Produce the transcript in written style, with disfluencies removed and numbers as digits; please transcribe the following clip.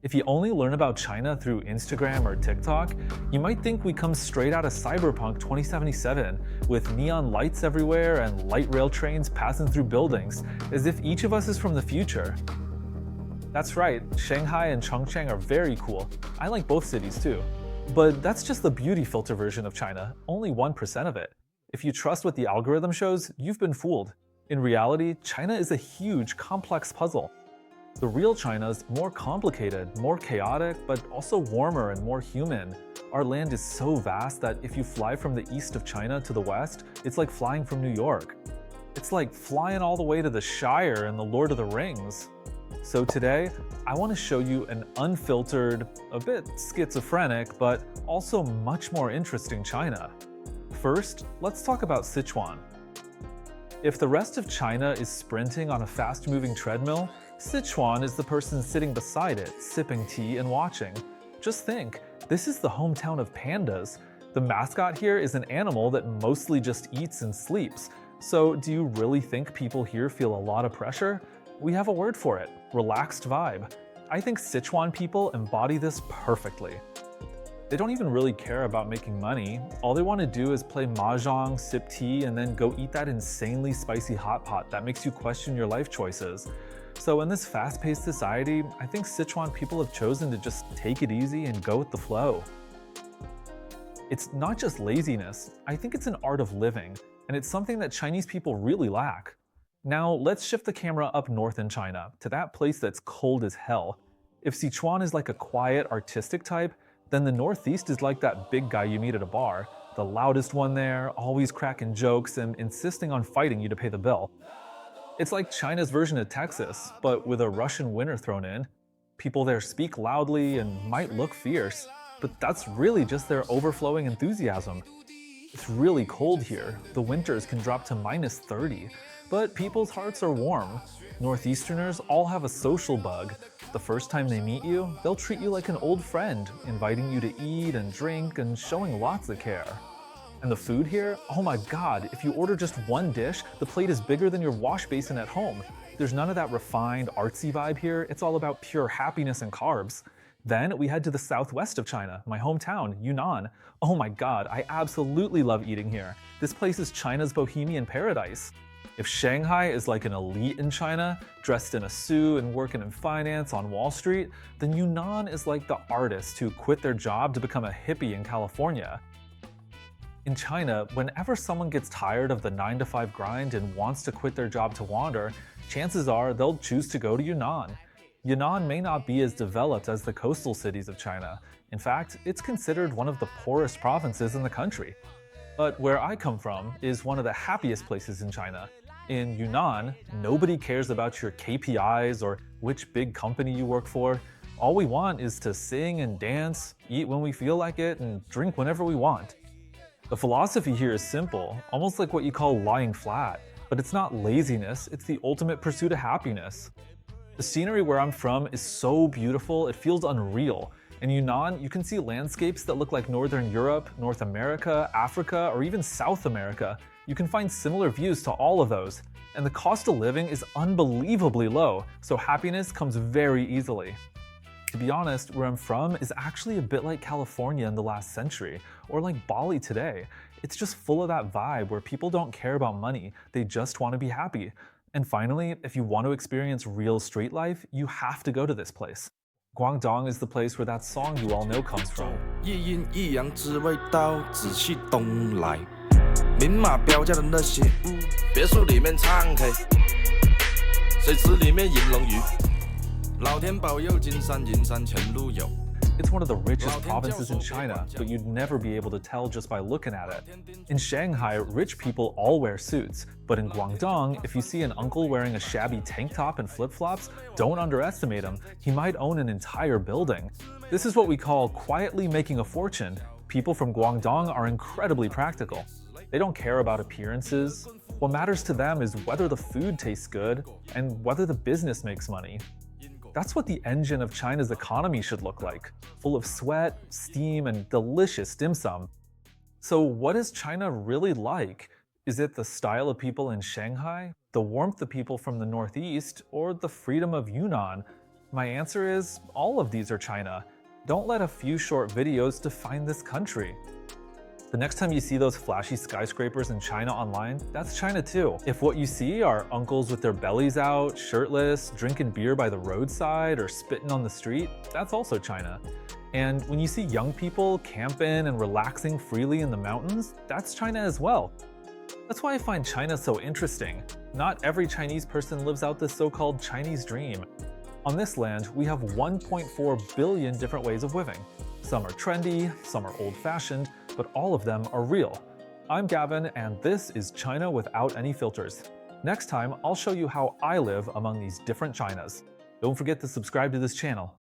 If you only learn about China through Instagram or TikTok, you might think we come straight out of Cyberpunk 2077, with neon lights everywhere and light rail trains passing through buildings, as if each of us is from the future. That's right, Shanghai and Chongqing are very cool. I like both cities too. But that's just the beauty filter version of China, only 1% of it. If you trust what the algorithm shows, you've been fooled. In reality, China is a huge, complex puzzle. The real China is more complicated, more chaotic, but also warmer and more human. Our land is so vast that if you fly from the east of China to the west, it's like flying from New York. It's like flying all the way to the Shire in The Lord of the Rings. So today, I want to show you an unfiltered, a bit schizophrenic, but also much more interesting China. First, let's talk about Sichuan. If the rest of China is sprinting on a fast-moving treadmill, Sichuan is the person sitting beside it, sipping tea and watching. Just think, this is the hometown of pandas. The mascot here is an animal that mostly just eats and sleeps. So do you really think people here feel a lot of pressure? We have a word for it, relaxed vibe. I think Sichuan people embody this perfectly. They don't even really care about making money. All they want to do is play mahjong, sip tea, and then go eat that insanely spicy hot pot that makes you question your life choices. So in this fast-paced society, I think Sichuan people have chosen to just take it easy and go with the flow. It's not just laziness, I think it's an art of living, and it's something that Chinese people really lack. Now let's shift the camera up north in China, to that place that's cold as hell. If Sichuan is like a quiet, artistic type, then the northeast is like that big guy you meet at a bar, the loudest one there, always cracking jokes and insisting on fighting you to pay the bill. It's like China's version of Texas, but with a Russian winter thrown in. People there speak loudly and might look fierce, but that's really just their overflowing enthusiasm. It's really cold here. The winters can drop to -30, but people's hearts are warm. Northeasterners all have a social bug. The first time they meet you, they'll treat you like an old friend, inviting you to eat and drink and showing lots of care. And the food here, oh my god, if you order just one dish, the plate is bigger than your wash basin at home. There's none of that refined, artsy vibe here, it's all about pure happiness and carbs. Then we head to the southwest of China, my hometown, Yunnan. Oh my god, I absolutely love eating here. This place is China's bohemian paradise. If Shanghai is like an elite in China, dressed in a suit and working in finance on Wall Street, then Yunnan is like the artist who quit their job to become a hippie in California. In China, whenever someone gets tired of the 9-to-5 grind and wants to quit their job to wander, chances are they'll choose to go to Yunnan. Yunnan may not be as developed as the coastal cities of China. In fact, it's considered one of the poorest provinces in the country. But where I come from is one of the happiest places in China. In Yunnan, nobody cares about your KPIs or which big company you work for. All we want is to sing and dance, eat when we feel like it, and drink whenever we want. The philosophy here is simple, almost like what you call lying flat, but it's not laziness, it's the ultimate pursuit of happiness. The scenery where I'm from is so beautiful, it feels unreal. In Yunnan, you can see landscapes that look like Northern Europe, North America, Africa, or even South America. You can find similar views to all of those. And the cost of living is unbelievably low, so happiness comes very easily. To be honest, where I'm from is actually a bit like California in the last century, or like Bali today. It's just full of that vibe where people don't care about money, they just want to be happy. And finally, if you want to experience real street life, you have to go to this place. Guangdong is the place where that song you all know comes from. 一阴一阳之味道，仔细东来。明码标价的那些屋，别墅里面唱 K， 水池里面银龙鱼，老天保佑金山银山前路有。 It's one of the richest provinces in China, but you'd never be able to tell just by looking at it. In Shanghai, rich people all wear suits, but in Guangdong, if you see an uncle wearing a shabby tank top and flip-flops, don't underestimate him. He might own an entire building. This is what we call quietly making a fortune. People from Guangdong are incredibly practical. They don't care about appearances. What matters to them is whether the food tastes good and whether the business makes money. That's what the engine of China's economy should look like, full of sweat, steam, and delicious dim sum. So what is China really like? Is it the style of people in Shanghai, the warmth of people from the Northeast, or the freedom of Yunnan? My answer is all of these are China. Don't let a few short videos define this country. The next time you see those flashy skyscrapers in China online, that's China too. If what you see are uncles with their bellies out, shirtless, drinking beer by the roadside, or spitting on the street, that's also China. And when you see young people camping and relaxing freely in the mountains, that's China as well. That's why I find China so interesting. Not every Chinese person lives out this so-called Chinese dream. On this land, we have 1.4 billion different ways of living. Some are trendy, some are old-fashioned, but all of them are real. I'm Gavin, and this is China without any filters. Next time, I'll show you how I live among these different Chinas. Don't forget to subscribe to this channel.